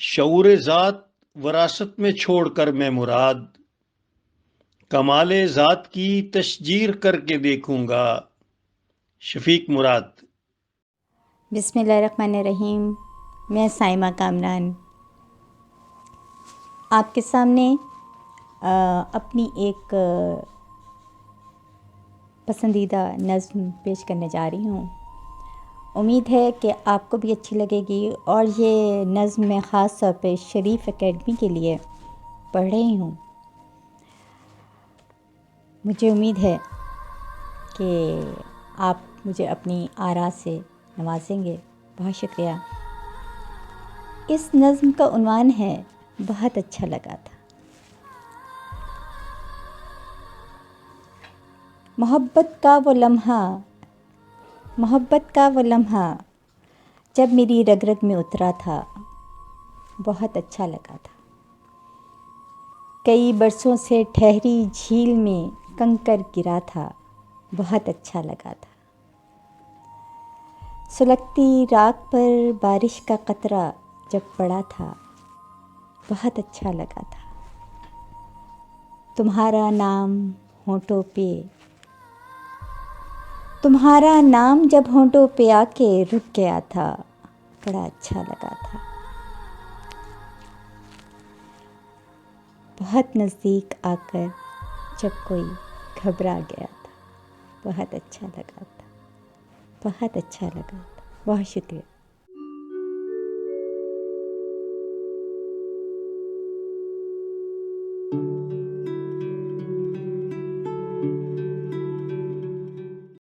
शऊर ज़ात वरासत में छोड़कर मैं मुराद, कमाले ज़ात की तशजीर करके देखूंगा। शफीक मुराद। बिस्मिल्लाहिर्रहमानिर्रहीम। मैं साइमा कामरान आपके सामने अपनी एक पसंदीदा नज़्म पेश करने जा रही हूँ। उम्मीद है कि आपको भी अच्छी लगेगी। और ये नज़्म मैं ख़ास तौर पे शरीफ एकेडमी के लिए पढ़ रही हूँ। मुझे उम्मीद है कि आप मुझे अपनी आरा से नवाजेंगे। बहुत शुक्रिया। इस नज़्म का उन्वान है बहुत अच्छा लगा था। मोहब्बत का वो लम्हा जब मेरी रग रग में उतरा था, बहुत अच्छा लगा था। कई बरसों से ठहरी झील में कंकर गिरा था, बहुत अच्छा लगा था। सुलगती राख पर बारिश का कतरा जब पड़ा था, बहुत अच्छा लगा था। तुम्हारा नाम जब होंठों पे आके रुक गया था, बड़ा अच्छा लगा था। बहुत नज़दीक आकर जब कोई घबरा गया था, बहुत अच्छा लगा था। बहुत अच्छा लगा था। बहुत शुक्रिया।